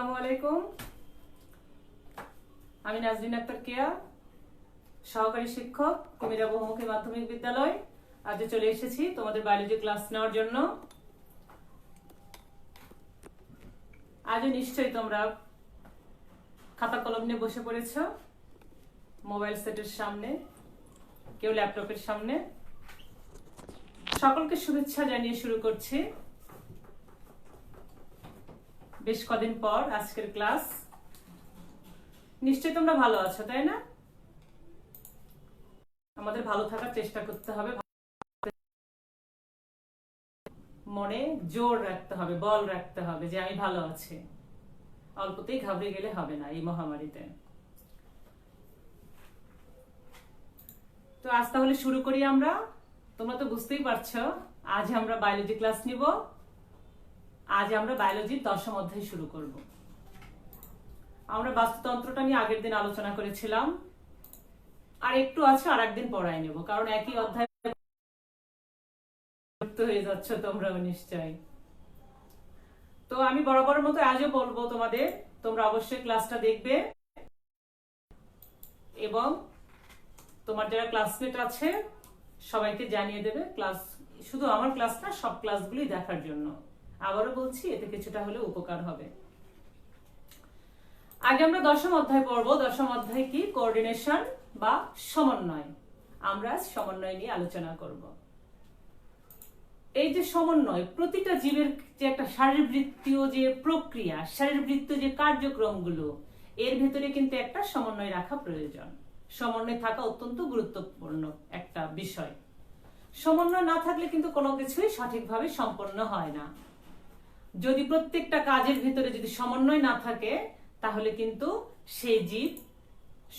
আসসালামু আলাইকুম। আমি নাজরিন আক্তার কেয়া, সহকারী শিক্ষক, কুমিরা বহুমুখী মাধ্যমিক বিদ্যালয়। আজ চলে এসেছি তোমাদের বায়োলজি ক্লাস নেওয়ার জন্য। আজও নিশ্চয়ই তোমরা খাতা কলম নিয়ে বসে পড়েছ, মোবাইল সেটের সামনে, কেউ ল্যাপটপের সামনে। সকলকে শুভেচ্ছা জানিয়ে শুরু করছি। বেশ কদিন পর আজকের ক্লাস। নিশ্চয়ই তোমরা ভালো আছো, তাই না? আমাদের ভালো থাকার চেষ্টা করতে হবে, মনে জোর রাখতে হবে, বল রাখতে হবে যে আমি ভালো আছি। অল্পতেই ঘাবড়ে গেলে হবে না এই মহামারীতে। তো আজ তাহলে শুরু করি আমরা। তোমরা তো বুঝতেই পারছো আজ আমরা বায়োলজি ক্লাস নিব। আজ আমরা বায়োলজির 10ম অধ্যায় শুরু করব। আমরা বাস্তুতন্ত্রটা নিয়ে আগের দিন আলোচনা করেছিলাম, আর একটু আছে, আর একদিন পড়াই নেব, কারণ একই অধ্যায় হয়ে যাচ্ছ তোমরাও নিশ্চয়। তো আমি বরাবরের মতো আজও বলবো তোমাদের, তোমরা অবশ্যই ক্লাসটা দেখবে এবং তোমার যারা ক্লাসমেট আছে সবাইকে জানিয়ে দেবে ক্লাস, শুধু আমার ক্লাস না, সব ক্লাসগুলি দেখার জন্য। আবারও বলছি, এতে কিছুটা হলেও উপকার হবে। আগে আমরা 10ম অধ্যায় পড়বো। 10ম অধ্যায় কি? কোঅর্ডিনেশন বা সমন্বয়। আমরা সমন্বয় নিয়ে আলোচনা করব। এই যে সমন্বয়, প্রতিটা জীবের যে একটা শারীরবৃত্তীয় যে প্রক্রিয়া, শারীরবৃত্তীয় যে কার্যক্রমগুলো, এর ভেতরে কিন্তু একটা সমন্বয় রাখা প্রয়োজন। সমন্বয় থাকা অত্যন্ত গুরুত্বপূর্ণ একটা বিষয়। সমন্বয় না থাকলে কিন্তু কোনো কিছুই সঠিকভাবে সম্পন্ন হয় না। যদি প্রত্যেকটা কাজের ভিতরে যদি সমন্বয় না থাকে, তাহলে কিন্তু সেই জীব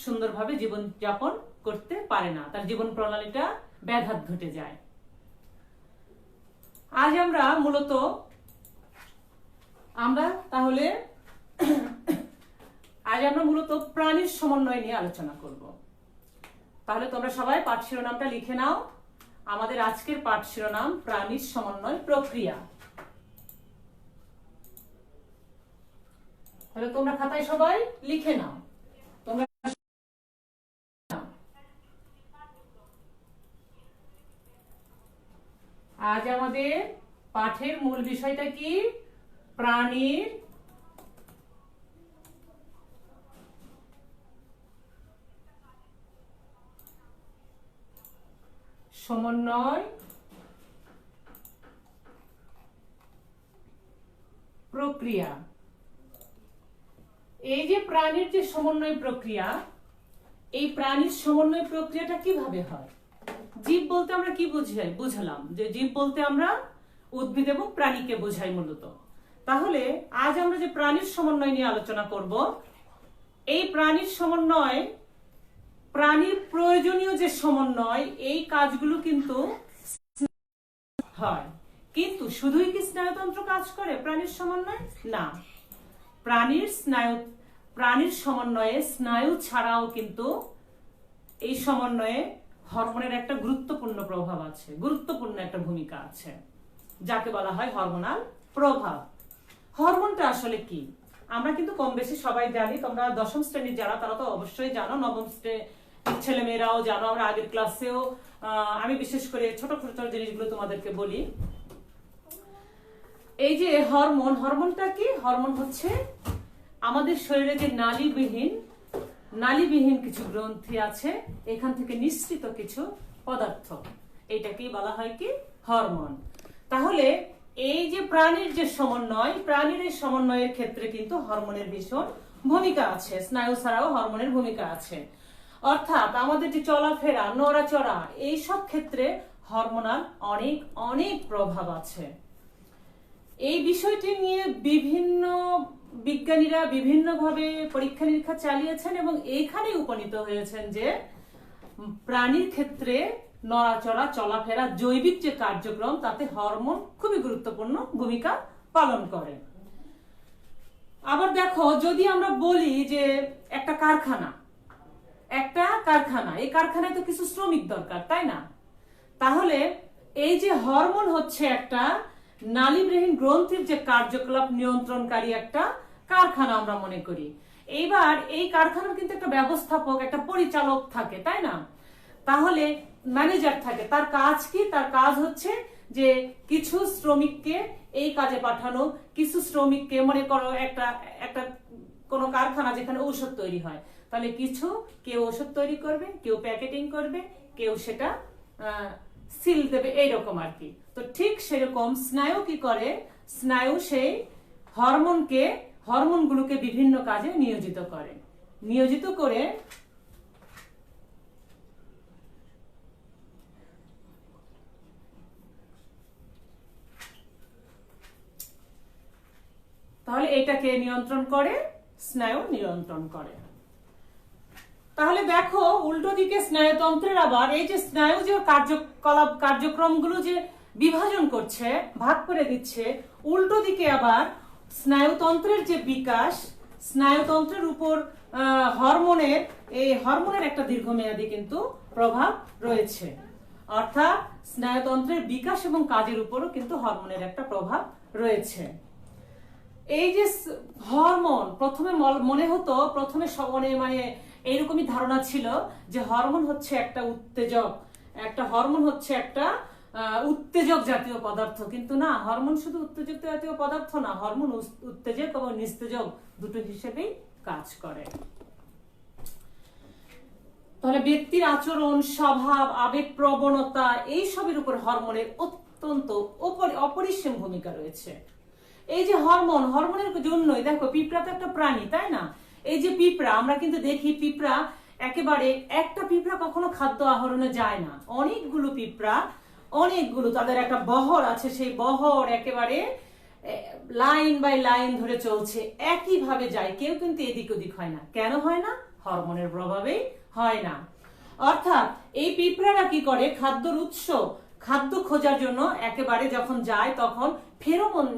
সুন্দরভাবে জীবনযাপন করতে পারে না, তার জীবন প্রণালীটা ব্যাঘাত ঘটে যায়। আজ আমরা মূলত প্রাণীর সমন্বয় নিয়ে আলোচনা করব। তাহলে তোমরা সবাই পাঠ শিরোনামটা লিখে নাও। আমাদের আজকের পাঠ শিরোনাম প্রাণীর সমন্বয় প্রক্রিয়া। তাহলে তোমরা খাতায় সবাই লিখে নাও। তোমরা আজ আমাদের পাঠের মূল বিষয়টা কি? প্রাণীর সমন্বয় প্রক্রিয়া। এই যে প্রাণীর যে সমন্বয় প্রক্রিয়া, এই প্রাণীর সমন্বয় প্রক্রিয়াটা কিভাবে হয়? জীব বলতে আমরা কি বুঝলাম? যে জীব বলতে আমরা উদ্ভিদ এবং প্রাণীকে বোঝাই মূলত। তাহলে আজ আমরা যে প্রাণীর সমন্বয় নিয়ে আলোচনা করব, এই প্রাণীর সমন্বয়, প্রাণীর প্রয়োজনীয় যে সমন্বয়, এই কাজগুলো কিন্তু হয়। কিন্তু শুধুই কি স্নায়ুতন্ত্র কাজ করে প্রাণীর সমন্বয়? না, প্রাণীর সমন্বয়ে স্নায়ু ছাড়াও কিন্তু এই সমন্বয়ে হরমোনের একটা গুরুত্বপূর্ণ প্রভাব আছে, গুরুত্বপূর্ণ একটা ভূমিকা আছে, যাকে বলা হয় হরমোনাল প্রভাব। হরমোনটা আসলে কি আমরা কিন্তু কম বেশি সবাই জানি। তোমরা 10ম শ্রেণীর যারা, তারা তো অবশ্যই জানো, 9ম শ্রেণীর ছেলে মেয়েরাও জানো। আমরা আগের ক্লাসেও আমি বিশেষ করে ছোট ছোট জিনিসগুলো তোমাদেরকে বলি। এই যে হরমোনটা কি? হরমোন হচ্ছে আমাদের শরীরে যে নালীবিহীন কিছু গ্রন্থি আছে, এখান থেকে নিঃসৃত কিছু পদার্থ, এইটাকেই বলা হয় কি? হরমোন। তাহলে এই যে প্রাণীর যে সমন্বয়, প্রাণীর এই সমন্বয়ের ক্ষেত্রে কিন্তু হরমোনের ভীষণ ভূমিকা আছে। স্নায়ু ছাড়াও হরমোনের ভূমিকা আছে। অর্থাৎ আমাদের যে চলাফেরা, নড়াচড়া, এইসব ক্ষেত্রে হরমোনাল অনেক অনেক প্রভাব আছে। এই বিষয়টি নিয়ে বিভিন্ন বিজ্ঞানীরা বিভিন্নভাবে পরীক্ষা নিরীক্ষা চালিয়েছেন এবং এইখানে উপনীত হয়েছেন যে প্রাণীর ক্ষেত্রে নড়াচড়া, চলাফেরা, জৈবিক যে কার্যক্রম, তাতে হরমোন খুবই গুরুত্বপূর্ণ ভূমিকা পালন করে। আবার দেখো, যদি আমরা বলি যে একটা কারখানা, এই কারখানায় তো কিছু শ্রমিক দরকার, তাই না? তাহলে এই যে হরমোন হচ্ছে একটা নালীবিহীন গ্রন্থির যে কার্যকলাপ নিয়ন্ত্রণকারী একটা কারখানা আমরা মনে করি। এইবার এই কারখানার কিন্তু একটা ব্যবস্থাপক, একটা পরিচালক থাকে, তাই না? তাহলে ম্যানেজার থাকে। তার কাজ কি? তার কাজ হচ্ছে যে কিছু শ্রমিককে এই কাজে পাঠানো, কিছু শ্রমিককে, মনে করো একটা একটা কোনো কারখানা যেখানে ঔষধ তৈরি হয়, তাহলে কেউ ওষুধ তৈরি করবে, কেউ প্যাকেটিং করবে, কেউ সেটা সিল দেবে, এইরকম আর কি। তো ঠিক সেরকম স্নায়ু কি করে? স্নায়ু সেই হরমোনগুলোকে বিভিন্ন কাজে নিয়োজিত করে তাহলে এটাকে নিয়ন্ত্রণ করে, স্নায়ু নিয়ন্ত্রণ করে। তাহলে দেখো উল্টো দিকে স্নায়ুতন্ত্রের আবার এই যে স্নায়ু যে কার্যক্রমগুলো যে বিভাজন করছে, ভাগ করে দিচ্ছে, উল্টো দিকে আবার স্নায়ুতন্ত্রের যে বিকাশ, স্নায়ুতন্ত্রের উপর হরমোনের একটা দীর্ঘমেয়াদী কিন্তু প্রভাব রয়েছে। অর্থাৎ স্নায়ুতন্ত্রের বিকাশ এবং কাজের উপরও কিন্তু হরমোনের একটা প্রভাব রয়েছে। এই যে হরমোন, প্রথমে মনে হতো, প্রথমে মানে এইরকমই ধারণা ছিল যে হরমোন হচ্ছে একটা উত্তেজক জাতীয় পদার্থ, কিন্তু না, হরমোন শুধু উত্তেজক জাতীয় পদার্থ না, হরমোন উত্তেজক এবং নিস্তেজক দুটো হিসেবেই কাজ করে। তাহলে ব্যক্তির আচরণ, স্বভাব, আবেগ প্রবণতা, এইসবের উপর হরমোনের অত্যন্ত অপরিসীম ভূমিকা রয়েছে। এই যে হরমোনের জন্যই দেখো, পিঁপড়া তো একটা প্রাণী, তাই না? এই যে পিঁপড়া, আমরা কিন্তু দেখি পিঁপড়া একটা পিঁপড়া কখনো খাদ্য আহরণে যায় না, অনেকগুলো তাদের একটা বহর আছে, সেই বহর একেবারে লাইন বাই লাইন ধরে চলছে, একইভাবে যায়, কেউ কিন্তু এদিক ওদিক হয় না। কেন হয় না? হরমোনের প্রভাবেই হয় না। অর্থাৎ এই পিঁপড়ারা কি করে? খাদ্য খোঁজার জন্য একেবারে যখন যায়, তখন ফেরোমন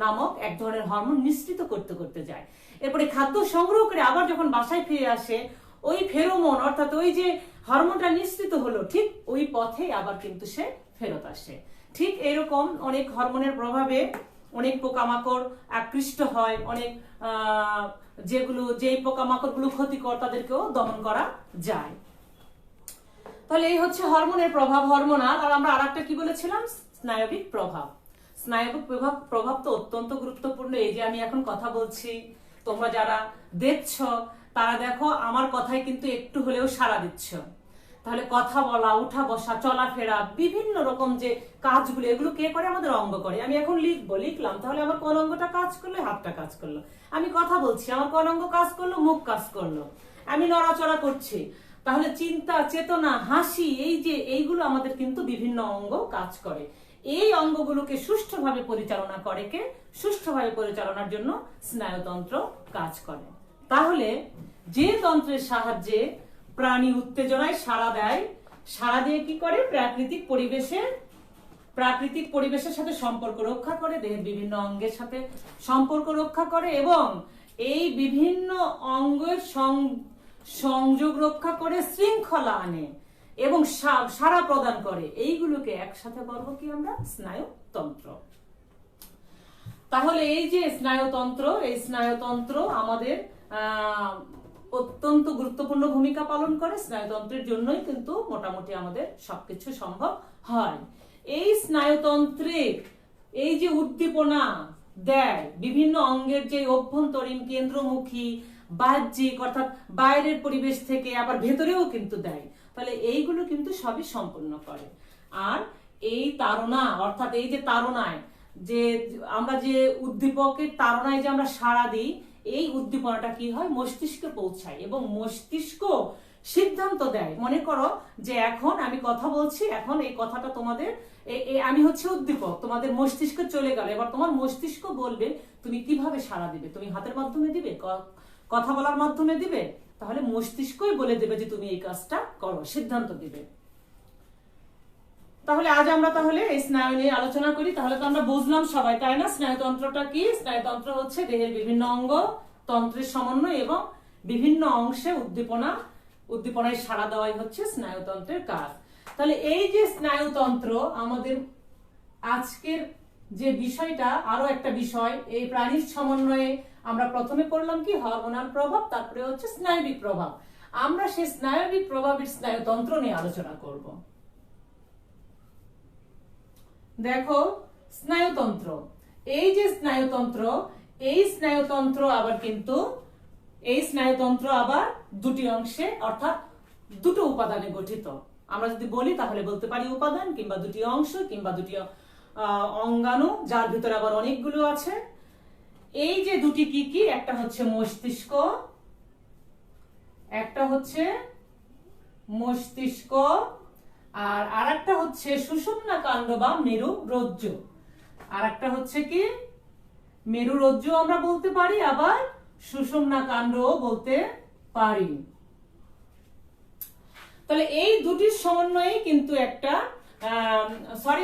নামক এক ধরনের হরমোন নিঃসৃত করতে যায়। এরপরে খাদ্য সংগ্রহ করে আবার যখন বাসায় ফিরে আসে, ওই ফেরোমন অর্থাৎ ওই যে হরমোনটা নিঃসৃত হলো, ঠিক ওই পথে আবার কিন্তু সে ফেরত আসে। ঠিক এরকম অনেক হরমোনের প্রভাবে অনেক পোকামাকড় আকৃষ্ট হয়, যেই পোকামাকড়গুলো ক্ষতিকর তাদেরকেও দমন করা যায়। তাহলে এই হচ্ছে হরমোনের প্রভাব, হরমোনাল। আর আমরা আরেকটা কি বলেছিলাম? স্নায়বিক প্রভাব। স্নায়বিক প্রভাব তো অত্যন্ত গুরুত্বপূর্ণ। এই যে আমি এখন কথা বলছি, তোমরা যারা দেখছো তারা দেখো আমার কথায় কিন্তু একটু হলেও সাড়া দিচ্ছ। তাহলে কথা বলা, উঠা বসা, চলাফেরা, বিভিন্ন রকম যে কাজগুলো, এগুলো কে করে? আমাদের অঙ্গ করে। আমি এখন লিখলাম, তাহলে আমার কোন অঙ্গটা কাজ করলো? হাতটা কাজ করলো। আমি কথা বলছি, আমার কোন অঙ্গ কাজ করলো? মুখ কাজ করলো। আমি নড়াচড়া করছি, তাহলে চিন্তা, চেতনা, হাসি, এইগুলো আমাদের কিন্তু বিভিন্ন অঙ্গ কাজ করে। এই অঙ্গগুলোকে সুষ্ঠুভাবে পরিচালনা করে কে? সুষ্ঠুভাবে পরিচালনার জন্য স্নায়ুতন্ত্র কাজ করে। তাহলে যে তন্ত্রের সাহায্যে প্রাণী উত্তেজনায় সাড়া দিয়ে কি করে? প্রাকৃতিক পরিবেশের সাথে সম্পর্ক রক্ষা করে, দেহের বিভিন্ন অঙ্গের সাথে সম্পর্ক রক্ষা করে এবং এই বিভিন্ন অঙ্গের সংযোগ রক্ষা করে, শৃঙ্খলা আনে এবং সাড়া প্রদান করে। এইগুলোকে একসাথে বলবো কি আমরা? স্নায়ুতন্ত্র। তাহলে এই যে স্নায়ুতন্ত্র আমাদের অত্যন্ত গুরুত্বপূর্ণ ভূমিকা পালন করে। স্নায়ুতন্ত্রের জন্যই কিন্তু মোটামুটি আমাদের সবকিছু সম্ভব হয়। এই স্নায়ুতন্ত্রের এই যে উদ্দীপনা দেয়, বিভিন্ন অঙ্গের যে অভ্যন্তরীণ, কেন্দ্রমুখী, বাহ্যিক অর্থাৎ বাইরের পরিবেশ থেকে আবার ভেতরেও কিন্তু দেয়, তাহলে এইগুলো কিন্তু সবই সম্পূর্ণ করে। আর এই তাড়না অর্থাৎ এই যে তাড়নায় যে আমরা যে উদ্দীপকের তাড়নায় যে আমরা সাড়া দিই, এই উদ্দীপনাটা কি হয়? মস্তিষ্কে পৌঁছায় এবং মস্তিষ্ক সিদ্ধান্ত দেয়। মনে করো যে এখন আমি কথা বলছি, এখন এই কথাটা তোমাদের, আমি হচ্ছে উদ্দীপক, তোমাদের মস্তিষ্ক চলে গেল, এবার তোমার মস্তিষ্ক বলবে তুমি কিভাবে সাড়া দিবে। তুমি হাতের মাধ্যমে দিবে, কথা বলার মাধ্যমে দিবে, তাহলে মস্তিষ্কই বলে দেবে যে তুমি এই কাজটা করো, সিদ্ধান্ত দিবে। তাহলে আজ আমরা এই স্নায়ু নিয়ে আলোচনা করি। তাহলে তো আমরা বুঝলাম সবাই, তাই না? স্নায়ুতন্ত্রটা কি? স্নায়ুতন্ত্র হচ্ছে দেহের বিভিন্ন অঙ্গ তন্ত্রের সমন্বয় এবং বিভিন্ন অংশে উদ্দীপনায় সাড়া দেওয়াই হচ্ছে স্নায়ুতন্ত্রের কাজ। তাহলে এই যে স্নায়ুতন্ত্র আমাদের আজকের যে বিষয়টা, আরো একটা বিষয় এই প্রাণীর সমন্বয়ে আমরা প্রথমে পড়লাম কি হরমোনাল প্রভাব, তারপরে হচ্ছে স্নায়বিক প্রভাব। আমরা সেই স্নায়বিক প্রভাবের স্নায়ুতন্ত্র নিয়ে আলোচনা করব। দেখো স্নায়ুতন্ত্র, এই যে স্নায়ুতন্ত্র, এই স্নায়ুতন্ত্র আবার কিন্তু এই স্নায়ুতন্ত্র আবার দুটি অংশে অর্থাৎ দুটো উপাদানে গঠিত। আমরা যদি বলি তাহলে বলতে পারি উপাদান, কিংবা দুটি অংশ, কিংবা দুটি অঙ্গাণু, যার ভিতরে আবার অনেকগুলো আছে। এই যে দুটি কি কি, একটা হচ্ছে মস্তিষ্ক, একটা হচ্ছে মস্তিষ্ক, আর আরেকটা হচ্ছে সুষুম্না কাণ্ড বা মেরু রজ্জু। আর একটা হচ্ছে কি মেরু রজ্জু আমরা বলতে পারি, আবার সুষুম্না কাণ্ডও বলতে পারি। তাহলে এই দুটির সমন্বয়ে কিন্তু একটা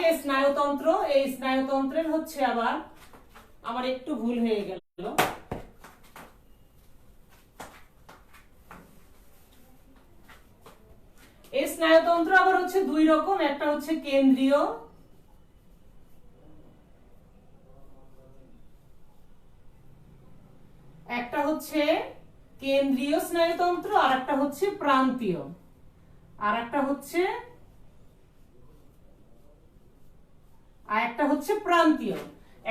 এই স্নায়ুতন্ত্র, এই স্নায়ুতন্ত্রের হচ্ছে আবার আমার একটু ভুল হয়ে গেল। এই স্নায়ুতন্ত্র আবার হচ্ছে দুই রকম, একটা হচ্ছে কেন্দ্রীয়, একটা হচ্ছে কেন্দ্রীয় স্নায়ুতন্ত্র, আর একটা হচ্ছে প্রান্তীয়, আর একটা হচ্ছে প্রান্তীয়।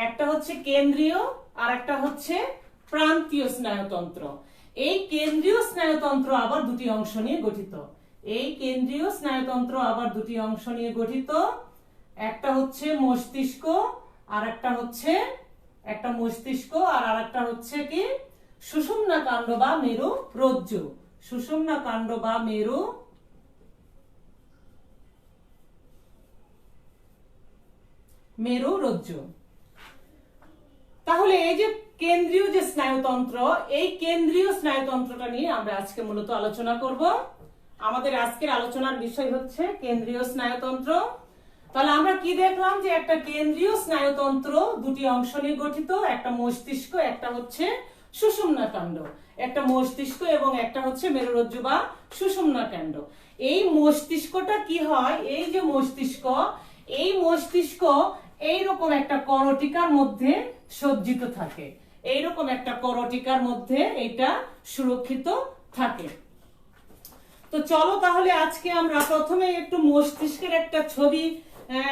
একটা হচ্ছে কেন্দ্রীয় আর একটা হচ্ছে প্রান্তীয় স্নায়ুতন্ত্র। এই কেন্দ্রীয় স্নায়ুতন্ত্র আবার দুটি অংশ নিয়ে গঠিত। এই কেন্দ্রীয় স্নায়ুতন্ত্র আবার দুটি অংশ নিয়ে গঠিত, একটা হচ্ছে মস্তিষ্ক, আর একটা হচ্ছে মস্তিষ্ক, আর আরেকটা হচ্ছে কি সুষুম্না কাণ্ড বা মেরু রজ্জু। সুষুম্না কাণ্ড বা মেরু রজ্জু। তাহলে এই যে কেন্দ্রীয় যে স্নায়ুতন্ত্র, এই কেন্দ্রীয় স্নায়ুতন্ত্রটা নিয়ে আমরা আজকে মূলত আলোচনা করব। আমাদের আজকের আলোচনার বিষয় হচ্ছে কেন্দ্রীয় স্নায়ুতন্ত্র। তাহলে আমরা কি দেখলাম, যে একটা কেন্দ্রীয় স্নায়ুতন্ত্র দুটি অংশ নিয়ে গঠিত, একটা মস্তিষ্ক, একটা হচ্ছে সুষুম্না কাণ্ড। একটা মস্তিষ্ক এবং একটা হচ্ছে মেরুরজ্জু বা সুষুম্না কাণ্ড। এই মস্তিষ্কটা কি হয়, এই যে মস্তিষ্ক, এই মস্তিষ্ক এইরকম একটা করটিকার মধ্যে সজ্জিত থাকে, এইরকম একটা করটিকার মধ্যে এটা সুরক্ষিত থাকে। তো চলো তাহলে আজকে আমরা প্রথমে একটু মস্তিষ্কের একটা ছবি,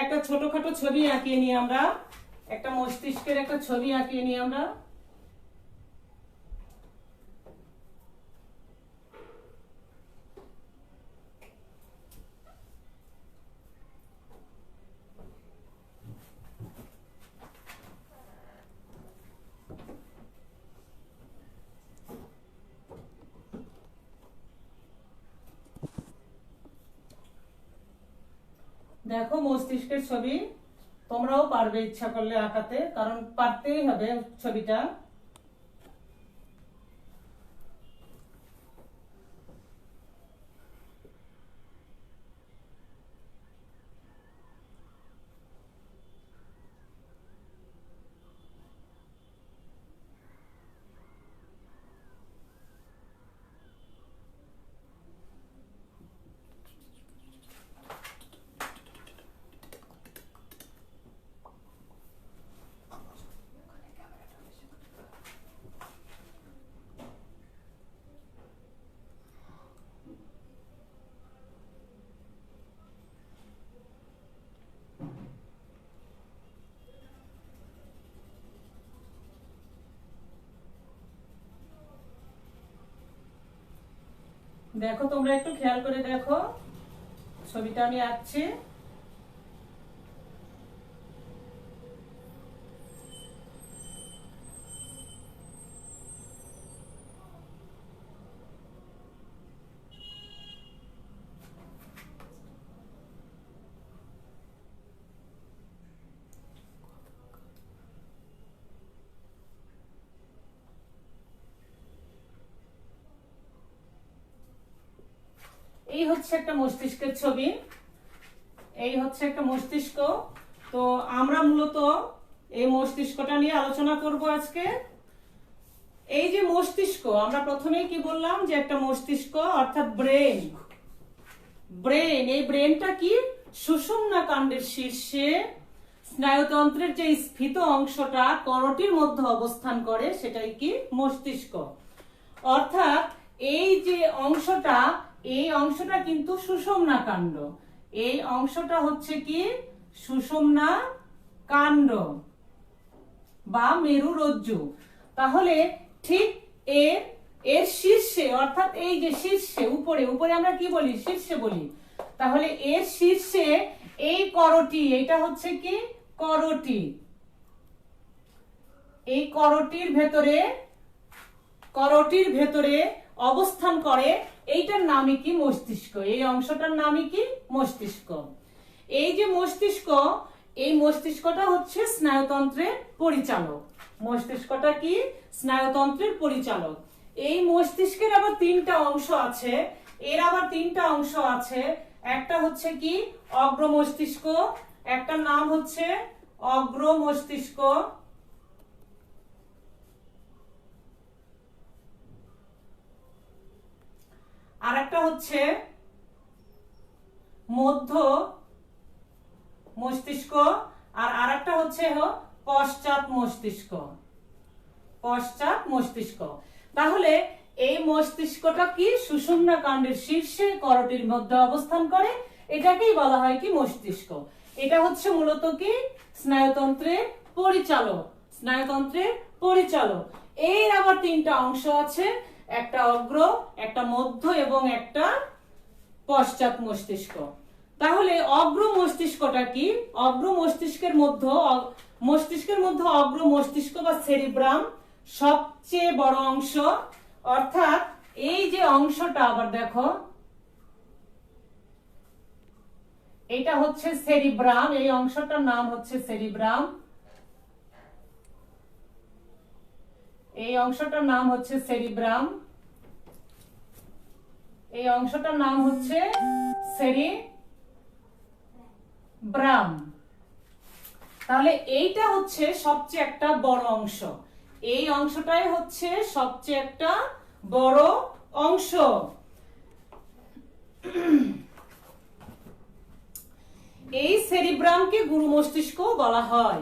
একটা ছোটখাটো ছবি আঁকিয়ে নিই। আমরা একটা মস্তিষ্কের একটা ছবি আঁকিয়ে নিই আমরা। দেখো মস্তিষ্কের ছবি, তোমরাও পারবে ইচ্ছা করলে আঁকাতে, কারণ পারতেই হবে ছবিটা। দেখো তোমরা একটু খেয়াল করে দেখো ছবিটা আমি আঁকছি। এই হচ্ছে একটা মস্তিষ্কের ছবি, এই হচ্ছে একটা মস্তিষ্ক। তো আমরা মূলত এই মস্তিষ্কটা নিয়ে আলোচনা করব আজকে। এই যে মস্তিষ্ক, আমরা প্রথমেই কি বললাম, যে একটা মস্তিষ্ক অর্থাৎ ব্রেন। এই ব্রেনটা কি সুষুম্না কাণ্ডের শীর্ষে স্নায়ুতন্ত্রের যে স্ফীত অংশটা করটির মধ্যে অবস্থান করে সেটাই কি মস্তিষ্ক। অর্থাৎ এই যে অংশটা, এই অংশটা কিন্তু সুষুম্না কাণ্ড। এই অংশটা হচ্ছে কি সুষুম্না কাণ্ড বা মেরুরজ্জু। তাহলে ঠিক এর এর শীর্ষে, অর্থাৎ এই যে শীর্ষে উপরে, উপরে আমরা কি বলি শীর্ষে বলি, তাহলে এর শীর্ষে এই করটি, এটা হচ্ছে কি করটি, এই করটির ভেতরে অবস্থান করে, এইটার নামই কি মস্তিষ্ক। এই অংশটার নামই কি মস্তিষ্ক। এই যে মস্তিষ্ক, এই মস্তিষ্কটা হচ্ছে স্নায়ুতন্ত্রের পরিচালক। মস্তিষ্কটা কি স্নায়ুতন্ত্রের পরিচালক। এই মস্তিষ্কের আবার তিনটা অংশ আছে, এর আবার তিনটা অংশ আছে। একটা হচ্ছে কি অগ্র মস্তিষ্ক, একটা নাম হচ্ছে অগ্র মস্তিষ্ক, আর একটা হচ্ছে মধ্য মস্তিষ্ক, আর আরেকটা হচ্ছে পশ্চাৎ মস্তিষ্ক। পশ্চাৎ মস্তিষ্ক। তাহলে এই মস্তিষ্কটা কি সুষুম্না কাণ্ডের শীর্ষে করটির মধ্যে অবস্থান করে, এটাকেই বলা হয় কি মস্তিষ্ক। এটা হচ্ছে মূলত কি স্নায়ুতন্ত্রের পরিচালক। স্নায়ুতন্ত্রের পরিচালক। এর আবার তিনটা অংশ আছে, একটা অগ্র, একটা মধ্য এবং একটা পশ্চাৎ মস্তিষ্ক। তাহলে অগ্র মস্তিষ্কটা কি? অগ্র মস্তিষ্কের মধ্যে অগ্র মস্তিষ্ক বা সেরিব্রাম সবচেয়ে বড় অংশ। অর্থাৎ এই যে অংশটা আবার দেখো, এটা হচ্ছে সেরিব্রাম, এই অংশটার নাম হচ্ছে সেরিব্রাম, এই অংশটার নাম হচ্ছে সেরিব্রাম, এই অংশটার নাম হচ্ছে সেরিব্রাম। তাহলে এইটা হচ্ছে সবচেয়ে একটা বড় অংশ, এই অংশটাই হচ্ছে সবচেয়ে একটা বড় অংশ। এই সেরিব্রামকে গুরু মস্তিষ্ক বলা হয়,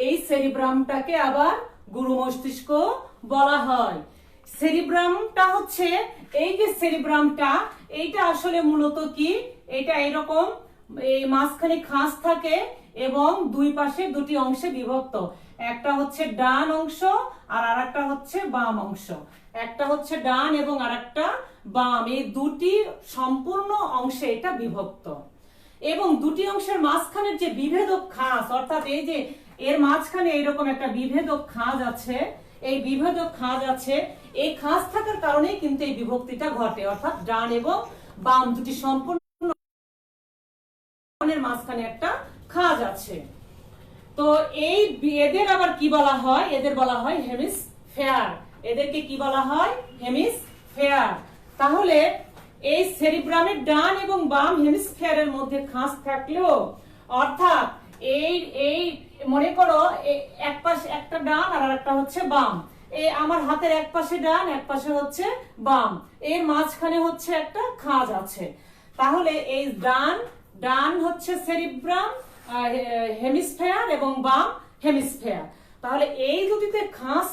এই সেরিব্রামটাকে আবার গুরু মস্তিষ্ক বলা হয়। সেরিব্রামটা হচ্ছে এই যে সেরিব্রামটা, এইটা আসলে মূলত কি, এটা এরকম এই মাঝখানে খাঁজ থাকে এবং দুই পাশে দুটি অংশে বিভক্ত। একটা হচ্ছে ডান অংশ আর আরেকটা হচ্ছে বাম অংশ। একটা হচ্ছে ডান এবং আরেকটা বাম, এই দুটি সম্পূর্ণ অংশে এটা বিভক্ত। এবং দুটি অংশের মাঝখানের যে বিভেদক খাঁজ, অর্থাৎ এই যে এর মাঝখানে এরকম একটা বিভেদক খাঁজ আছে, এই বিভেদক খাঁজ আছে, এই খাঁজ থাকার কারণেই কিন্তু এই বিভক্তিটা ঘটে। অর্থাৎ ডান এবং বাম দুটি সম্পূর্ণ মাঝখানে একটা খাঁজ আছে। তো এই এদের আবার কি বলা হয়? এদের বলা হয় হেমিস্ফেয়ার। এদেরকে কি বলা হয়? হেমিস্ফেয়ার। তাহলে এই সেরিব্রামের ডান এবং বাম হেমিস্ফিয়ারের মধ্যে খাঁজ থাকলেও, অর্থাৎ এই মনে করো এক পাশে একটা ডান আর একটা হচ্ছে বাম, এই আমার হাতের এক পাশে ডান এক পাশে হচ্ছে বাম, এর মাঝখানে হচ্ছে একটা খাঁজ আছে। তাহলে এই ডান হচ্ছে সেরিব্রাম হেমিস্ফিয়ার এবং বাম হেমিস্ফিয়ার। তাহলে এই দুটিতে খাঁজ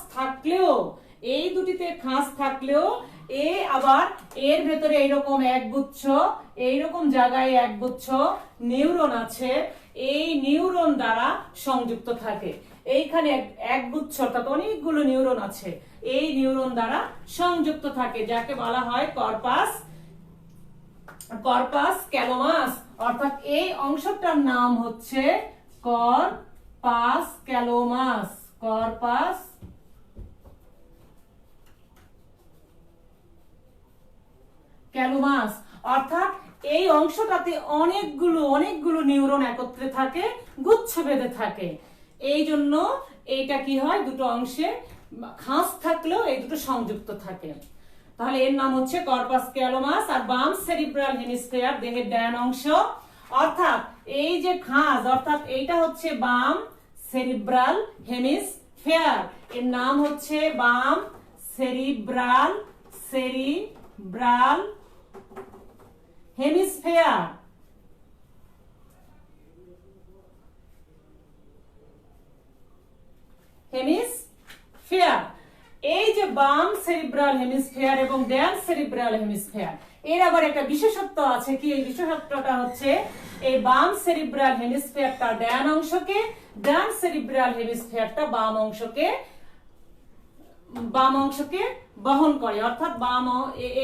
থাকলেও এ আবার এর ভেতরে এইরকম একগুচ্ছ, এইরকম জায়গায় একগুচ্ছ নিউরন আছে, এই নিউরন দ্বারা সংযুক্ত থাকে। এইখানে একগুচ্ছ অর্থাৎ অনেকগুলো নিউরন আছে, এই নিউরন দ্বারা সংযুক্ত থাকে, যাকে বলা হয় কর্পাস ক্যালোমাস। অর্থাৎ এই অংশটার নাম হচ্ছে কর্পাস ক্যালোমাস। কর্পাস ক্যালোমাস। অর্থাৎ এই অংশটাতে অনেকগুলো নিউরন একত্রে থাকে, গুচ্ছ বেঁধে থাকে। এই জন্য এইটা কি হয়, দুটো অংশে খাঁজ থাকলেও এই দুটো সংযুক্ত থাকে। তাহলে এর নাম হচ্ছে কর্পাস ক্যালোমাস। আর বাম সেরিব্রাল হেমিস্ফিয়ার দেহের ডান অংশ। অর্থাৎ এই যে খাঁজ, অর্থাৎ এইটা হচ্ছে বাম সেরিব্রাল হেমিস্ফিয়ার, এর নাম হচ্ছে বাম সেরিব্রাল হেমিস্ফিয়ার। হেমিসফিয়ার। এই যে বাম সেরিব্রাল হেমিসফিয়ার এবং ডান সেরিব্রাল হেমিসফিয়ার, এর আবার একটা বিশেষত্ব আছে। কি এই বিশেষত্বটা হচ্ছে, এই বাম সেরিব্রাল হেমিসফিয়ারটা ডান অংশকে, ডান সেরিব্রাল হেমিসফিয়ারটা বাম অংশকে বহন করে, অর্থাৎ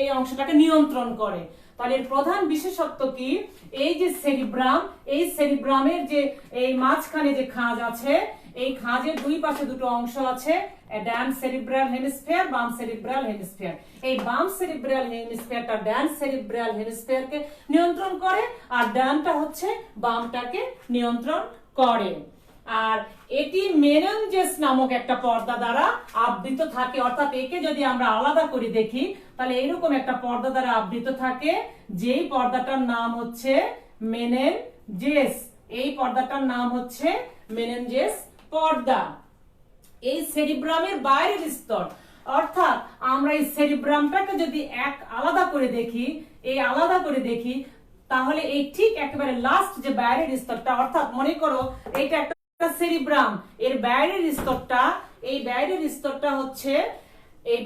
এই অংশটাকে নিয়ন্ত্রণ করে। তাহলে এর প্রধান বিশেষত্ব কি, এই যে সেরিব্রাম, এই সেরিব্রামের যে এই মাঝখানে যে খাঁজ আছে, এই খাঁজের দুই পাশে দুটো অংশ আছে, ডান সেরিব্রাল হেমিসফিয়ার, বাম সেরিব্রাল হেমিসফিয়ার। এই বাম সেরিব্রাল হেমিসফিয়ারটা ডান সেরিব্রাল হেমিসফিয়ারকে নিয়ন্ত্রণ করে, আর ডানটা হচ্ছে বামটাকে নিয়ন্ত্রণ করে। আর এটি মেনেনজেস নামক একটা পর্দা দ্বারা আবৃত থাকে, অর্থাৎ একে যদি আমরা আলাদা করে দেখি তাহলে এরকম একটা পর্দা দ্বারা আবৃত থাকে, যেই পর্দাটার নাম হচ্ছে মেনেনজেস। এই পর্দাটার নাম হচ্ছে মেনেনজেস পর্দা। এই সেরিব্রামের বাইরের স্তর, অর্থাৎ আমরা এই সেরিব্রামটাকে যদি আলাদা করে দেখি, তাহলে এই ঠিক একেবারে লাস্ট যে বাইরের স্তরটা, অর্থাৎ মনে করো এটা একটা সেরিব্রাম, এর বাইরের স্তরটা, এই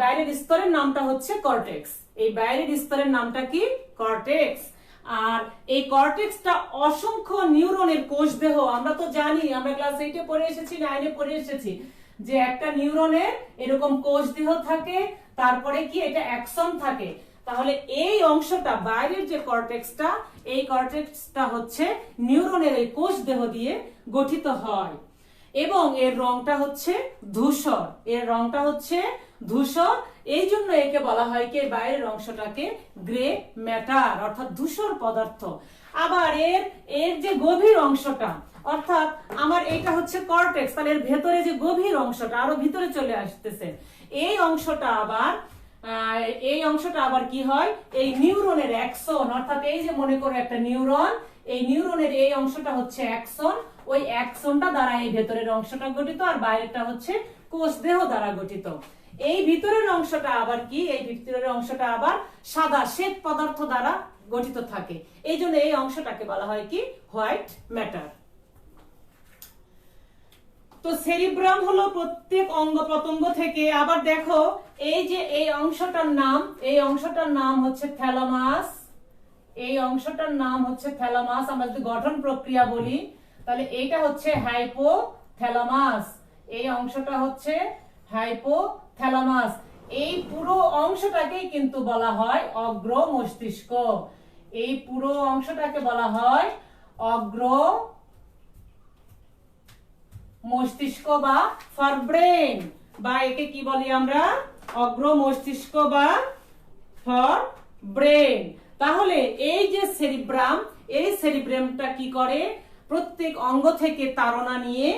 বাইরের স্তরের নামটা হচ্ছে কর্টেক্স। এই বাইরের স্তরের নামটা কি? কর্টেক্স। আর এই কর্টেক্সটা অসংখ্য নিউরনের কোষ দেহ। আমরা তো জানি, আমরা ক্লাস 8 পড়ে এসেছি, 9 পড়ে এসেছি যে একটা নিউরনের এরকম কোষ দেহ থাকে, তারপরে কি এটা অ্যাক্সন থাকে। তাহলে এই অংশটা, বাইরের যে কর্টেক্সটা, এই কর্টেক্সটা হচ্ছে নিউরনের এই কোষ দেহ দিয়ে গঠিত হয়, এবং এর রংটা হচ্ছে ধূসর। এই জন্য একে বলা হয় কি, বাইরের অংশটাকে গ্রে ম্যাটার, অর্থাৎ ধূসর পদার্থ। আবার এর যে গভীর অংশটা, অর্থাৎ আমার এটা হচ্ছে কর্টেক্স, তাহলে এর ভেতরে যে গভীর অংশটা আরো ভিতরে চলে আসতেছে, এই অংশটা আবার কি হয়, এই নিউরনের অ্যাক্সন, অর্থাৎ এই যে মনে করো একটা নিউরন, এই নিউরনের এই অংশটা হচ্ছে অ্যাক্সন, ওই অ্যাক্সনটা দ্বারা এই ভেতরের অংশটা গঠিত, আর বাইরেটা হচ্ছে কোষ দেহ দ্বারা গঠিত। এই ভিতরের অংশটা আবার কি, এই ভিতরের অংশটা আবার সাদা শ্বেত পদার্থ দ্বারা গঠিত থাকে। এই জন্য এই অংশটাকে বলা হয় কি, হোয়াইট ম্যাটার। তো সেরিব্রাম হলো প্রত্যেক অঙ্গ প্রত্যঙ্গ থেকে। আবার দেখো, এই যে এই অংশটার নাম হচ্ছে থ্যালামাস। এই অংশটার নাম হচ্ছে থ্যালামাস। আমরা যদি গঠন প্রক্রিয়া বলি তাহলে এইটা হচ্ছে হাইপোথ্যালামাস, এই অংশটা হচ্ছে হাইপোথ্যালামাস। এই পুরো অংশটাকেই কিন্তু বলা হয় অগ্র মস্তিষ্ক। এই পুরো অংশটাকে বলা হয় অগ্র মস্তিষ্ক বা ফরব্রেন, বা একে কি বলি আমরা, অগ্র মস্তিষ্ক বা ফরব্রেন। তাহলে এই যে সেরিব্রাম, এই সেরিব্রামটা কি করে, প্রত্যেক অঙ্গ থেকে তাড়না নিয়ে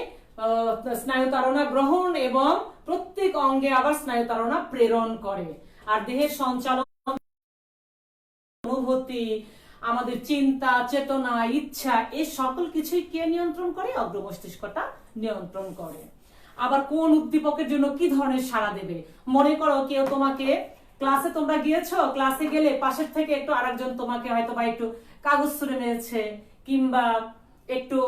স্নায়ু তাড়না গ্রহণ এবং প্রত্যেক অঙ্গে আবার স্নায়ু তাড়না প্রেরণ করে। আর দেহের সঞ্চালন, অনুভূতি, আমাদের চিন্তা, চেতনা, ইচ্ছা, এই সকল কিছুই কে নিয়ন্ত্রণ করে? অগ্র মস্তিষ্কটা নিয়ন্ত্রণ করে। আবার কোন উদ্দীপকের জন্য কি ধরনের সাড়া দেবে, মনে করো কেউ তোমাকে, ক্লাসে তোমরা গিয়েছো, ক্লাসে গেলে পাশের থেকে একটু আরেকজন তোমাকে হয়তো বা একটু কাগজ ছুঁড়ে মেরেছে কিংবা একটু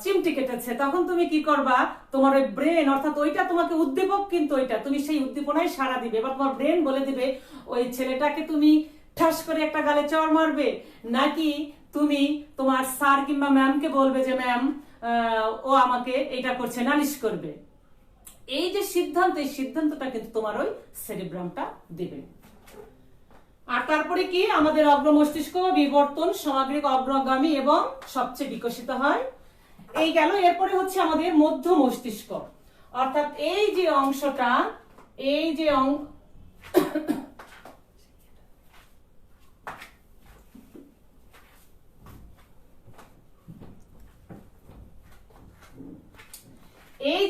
চিমটি কেটেছে, তখন তুমি কি করবা? তোমার ওই ব্রেন, অর্থাৎ ওইটা তোমাকে উদ্দীপক, কিন্তু ওইটা তুমি সেই উদ্দীপনায় সাড়া দিবে। এবার তোমার ব্রেন বলে দিবে ওই ছেলেটাকে তুমি ঠাস করে একটা গালে চড় মারবে, নাকি তুমি তোমার স্যার কিংবা ম্যামকে বলবে যে ম্যাম ও আমাকে এটা করছে, নালিশ করবে। এই যে সিদ্ধান্ত, এই সিদ্ধান্তটা কিন্তু তোমার ওই সেরিব্রামটা দিবে। আর তারপরে কি, আমাদের অগ্র মস্তিষ্ক বিবর্তন সামগ্রিক অগ্রগামী এবং সবচেয়ে বিকশিত হয়। এই গেল। এরপরে হচ্ছে আমাদের মধ্য মস্তিষ্ক, অর্থাৎ এই যে অংশটা, এই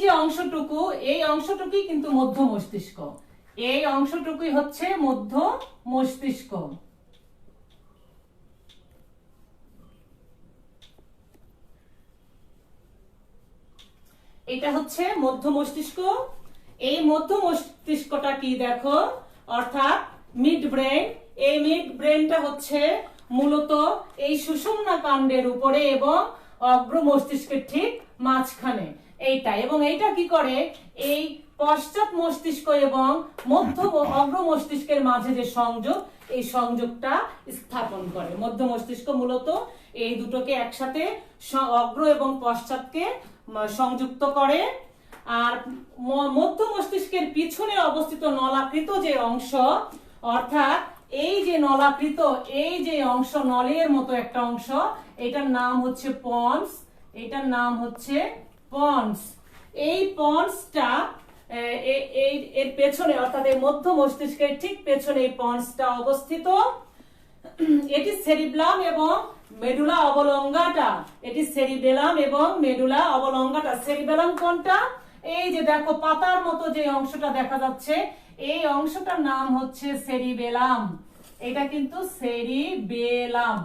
যে অংশটুকু, এই অংশটুকুই কিন্তু মধ্য মস্তিষ্ক। এই অংশটুকুই হচ্ছে মধ্য মস্তিষ্ক। এটা হচ্ছে মধ্য মস্তিষ্ক। এই মধ্য মস্তিষ্কটা কি দেখো, অর্থাৎ মিড ব্রেন। এই মিড ব্রেনটা হচ্ছে মূলত এই সুষুম্না কাণ্ডের উপরে এবং অগ্র মস্তিষ্কের ঠিক মাঝখানে। এইটা, এবং এইটা কি করে, এই পশ্চাৎ মস্তিষ্ক এবং মধ্য ও অগ্র মস্তিষ্কের মাঝে যে সংযোগ, এই সংযোগটা স্থাপন করে। মধ্য মস্তিষ্ক মূলত এই দুটোকে একসাথে অগ্র এবং পশ্চাৎকে সংযুক্ত করে। আর মধ্য মস্তিষ্কের পিছনে অবস্থিত নলাকৃত যে অংশ, অর্থাৎ এই যে নলাকৃত এই যে অংশ, নলের মতো একটা অংশ, এটার নাম হচ্ছে পন্স। এটার নাম হচ্ছে পন্স। এই পন্সটা এর পেছনে, অর্থাৎ এই মধ্য মস্তিষ্কের ঠিক পেছনে এই পন্সটা অবস্থিত। এটি সেরিব্রাম এবং মেডুলা অবলঙ্গাটা। এটি সেরিবেলাম এবং মেডুলা অবলঙ্গাটা। সেরিবেলাম কোনটা? এই যে দেখো পাতার মতো যে অংশটা দেখা যাচ্ছে, এই অংশটার নাম হচ্ছে সেরিবেলাম। এটা কিন্তু সেরিবেলাম।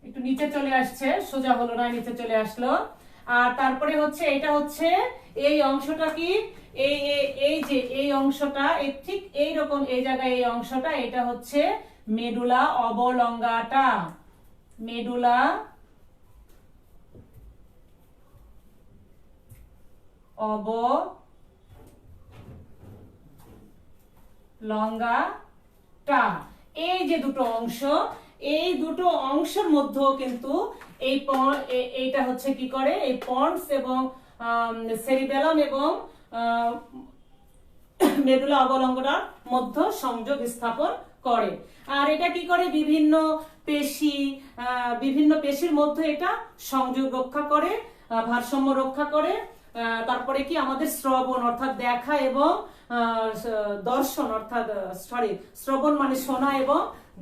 একটু নিচে চলে আসছে, সোজা হলো না, নিচে চলে আসলো। আর তারপরে হচ্ছে এটা হচ্ছে এই অংশটা কি, এই যে এই অংশটা ঠিক এইরকম এই জায়গায় এই অংশটা, এটা হচ্ছে মেডুলা অবলঙ্গাটা। মেডুলা অবলঙ্গাটা। এই যে দুটো অংশ, এই দুটো অংশের মধ্যেও কিন্তু এইটা হচ্ছে কি করে, এই পন্স এবং সেরিবেলাম এবং মেডুলা অবলঙ্গটার মধ্যে সংযোগ স্থাপন করে। আর এটা কি করে, বিভিন্ন পেশির মধ্যে এটা সংযোগ রক্ষা করে, ভারসাম্য রক্ষা করে। তারপরে কি আমাদের শ্রবণ অর্থাৎ দেখা এবং দর্শন অর্থাৎ শ্রবণ মানে শোনা এবং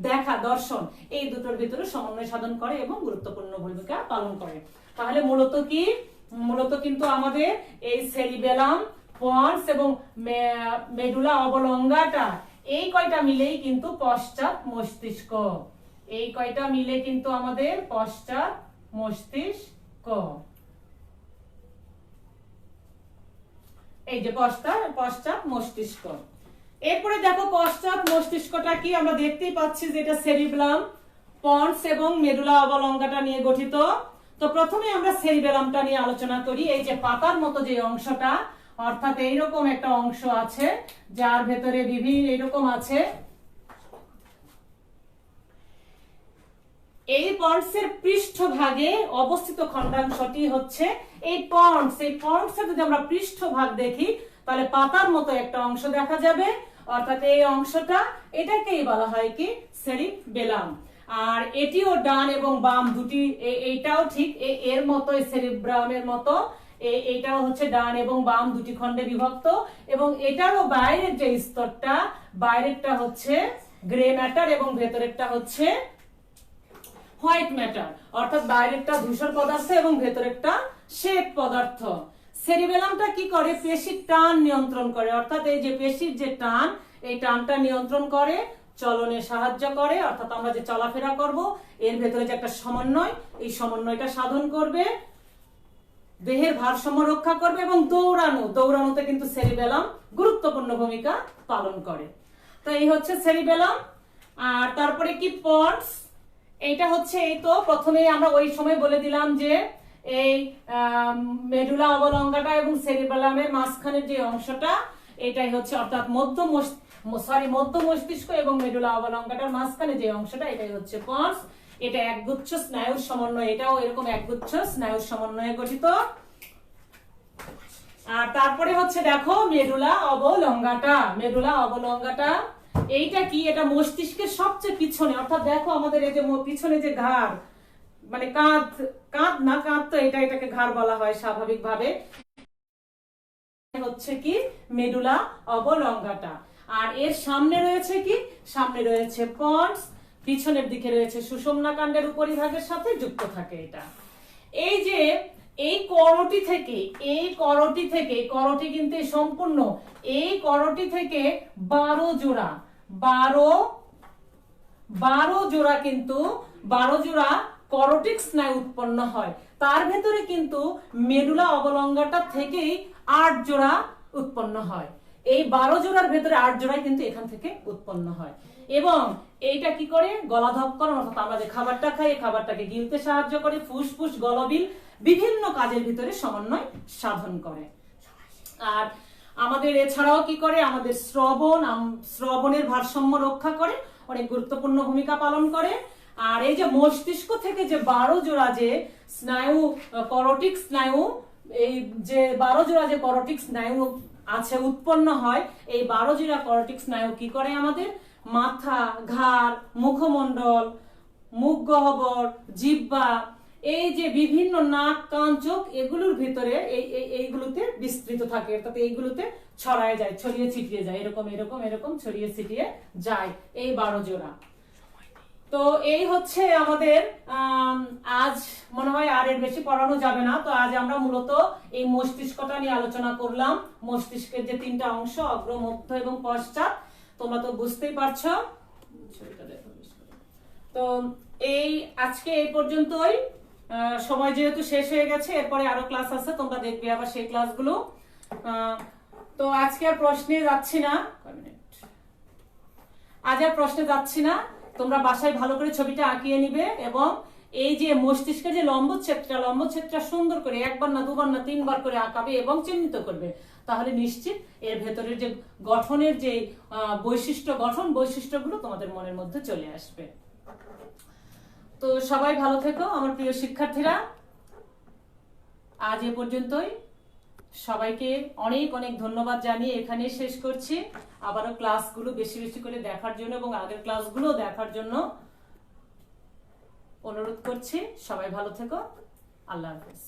দেখা, দর্শন, এই দুটোর ভিতরে সমন্বয় সাধন করে এবং গুরুত্বপূর্ণ ভূমিকা পালন করে। তাহলে মূলত কিন্তু আমাদের এই সেরিবেলাম, পন্স এবং মেডুলা অবলঙ্গাটা, এই কয়টা মিলেই কিন্তু পশ্চাৎ মস্তিষ্ক। এই কয়টা মিলে কিন্তু আমাদের পশ্চাৎ মস্তিষ্ক। এই যে পশ্চাৎ মস্তিষ্ক। এরপরে দেখো পশ্চাৎ মস্তিষ্কটা কি, আমরা দেখতেই পাচ্ছি যে এটা সেরিবেলাম, পন্স এবং মেডুলা অবলঙ্গাটা নিয়ে গঠিত। তো প্রথমে আমরা সেরিবেলামটা নিয়ে আলোচনা করি। এই যে পাতার মতো যে অংশটা, অর্থাৎ এইরকম একটা অংশ আছে যার ভেতরে বিভিন্ন এরকম আছে। এই পন্সের পৃষ্ঠভাগে অবস্থিত খণ্ডাংশটি হচ্ছে এই পন্স। এই পন্সের যদি আমরা পৃষ্ঠভাগ দেখি তাহলে পাতার মতো একটা অংশ দেখা যাবে, অর্থাৎ এই অংশটা, এটাকেই বলা হয় কি সেরিবেলাম। আর এটিও ডান এবং বাম দুটি, এইটাও ঠিক এর মতো সেরিব্রামের মতো, এইটাও হচ্ছে ডান এবং বাম দুটি খণ্ডে বিভক্ত। এবং এটারও বাইরের যে স্তরটা, বাইরেরটা হচ্ছে গ্রে ম্যাটার এবং ভেতরেরটা হচ্ছে হোয়াইট ম্যাটার, অর্থাৎ বাইরেরটা ধূসর পদার্থ এবং ভেতরেরটা শ্বেত পদার্থ। সেরিবেলামটা কি করে, পেশির টান নিয়ন্ত্রণ করে, অর্থাৎ এই যে পেশির যে টান, এই টানটা নিয়ন্ত্রণ করে, চলনে সাহায্য করে, অর্থাৎ আমরা যে চলাফেরা করব এর ভেতরে যে একটা সমন্বয়, এই সমন্বয়টা সাধন করবে, দেহের ভারসাম্য রক্ষা করবে এবং দৌড়ানোতে কিন্তু সেরিবেলাম গুরুত্বপূর্ণ ভূমিকা পালন করে। তো এই হচ্ছে সেরিবেলাম। আর তারপরে কি পন্স, এইটা হচ্ছে, এই তো প্রথমে আমরা ওই সময় বলে দিলাম যে এই মেডুলা অবলঙ্গাটা এবং সেরিবেলামের মাঝখানের যে অংশটা, এটাই হচ্ছে অর্থাৎ মধ্য মস্তিষ্ক এবং মেডুলা অবলঙ্গাটার মাঝখানে যে অংশটা, এটাই হচ্ছে পন্স। এটা একগুচ্ছ স্নায়ুর সমন্বয়, এটাও এরকম একগুচ্ছ স্নায়ুর সমন্বয়ে গঠিত। আর তারপরে হচ্ছে দেখো মেডুলা অবলঙ্গাটা। মেডুলা অবলঙ্গাটা এইটা কি, এটা মস্তিষ্কের সবচেয়ে পিছনে, অর্থাৎ দেখো আমাদের এই যে পিছনে যে ঘাড়, মানে কাঁধ তো এটাকে ঘাড় বলা হয় স্বাভাবিকভাবে, হচ্ছে কি মেডুলা অবলঙ্গাটা। আর এর সামনে রয়েছে কি, সামনে রয়েছে পন্স, পিছনের দিকে রয়েছে সুষুম্না কাণ্ডের উপরিভাগের সাথে যুক্ত থাকে এটা। এই যে এই করটি থেকে করটি কিন্তু সম্পূর্ণ, এই করটি থেকে 12 জোড়া কিন্তু 12 জোড়া করটিক স্নায়ু উৎপন্ন হয়। তার ভেতরে কিন্তু মেডুলা অবলঙ্গাটা থেকেই 8 জোড়া উৎপন্ন হয়। এই 12 জোড়ার ভেতরে 8 জোড়াই কিন্তু এখান থেকে উৎপন্ন হয়। এবং এইটা কি করে, গলাধঃকরণ, অর্থাৎ আমরা যে খাবারটা খাই এই খাবারটাকে গিলতে সাহায্য করে, ফুসফুস, গলবিল বিভিন্ন কাজের ভিতরে সমন্বয় সাধন করে। আর আমাদের এছাড়াও কি করে, আমাদের শ্রবণের ভারসাম্য রক্ষা করে, অনেক গুরুত্বপূর্ণ ভূমিকা পালন করে। আর এই যে মস্তিষ্ক থেকে যে 12 জোড়া যে স্নায়ু, করটিক স্নায়ু, এই যে 12 জোড়া যে করটিক স্নায়ু আছে উৎপন্ন হয়, এই 12 জোড়া করটিক স্নায়ু কি করে আমাদের মাথা, ঘাড়, মুখমণ্ডল, মুখ গহ্বর, জিহ্বা, এই যে বিভিন্ন নাক, কান, চোখ, এগুলোর ভিতরে এইগুলোতে বিস্তৃত থাকে, অর্থাৎ এইগুলোতে ছড়ায় যায়, ছড়িয়ে ছিটিয়ে যায়, এরকম এরকম এরকম ছড়িয়ে ছিটিয়ে যায় এই 12 জোড়া। তো এই হচ্ছে আমাদের আজ মনে হয় আর এর বেশি পড়ানো যাবে না। তো আজ আমরা মূলত এই মস্তিষ্কটা নিয়ে আলোচনা করলাম। মস্তিষ্কের যে 3টা অংশ, অগ্র, মধ্য এবং পশ্চাৎ, তোমরা তো বুঝতেই পারছো। তো এই আজকে এই পর্যন্তই, সময় যেহেতু শেষ হয়ে গেছে, এরপরে আরো ক্লাস আছে, তোমরা দেখবে আবার সেই ক্লাসগুলো। তো আজকে আর প্রশ্নে যাচ্ছি না, আজ আর প্রশ্নে যাচ্ছি না। তোমরা বাসায় ভালো করে ছবিটা আঁকিয়ে নিবে এবং এই যে মস্তিষ্কের যে লম্বচ্ছেদটা সুন্দর করে 1বার না 2বার না 3বার করে আঁকাবে এবং চিহ্নিত করবে, তাহলে নিশ্চিত এর ভেতরের যে গঠনের যে বৈশিষ্ট্যগুলো তোমাদের মনের মধ্যে চলে আসবে। তো সবাই ভালো থেকো আমার প্রিয় শিক্ষার্থীরা। আজ এ পর্যন্তই। সবাইকে অনেক অনেক ধন্যবাদ জানিয়ে এখানে শেষ করছি। আবারও ক্লাসগুলো বেশি বেশি করে দেখার জন্য এবং আগের ক্লাসগুলো দেখার জন্য অনুরোধ করছি। সবাই ভালো থেকো। আল্লাহ হাফেজ।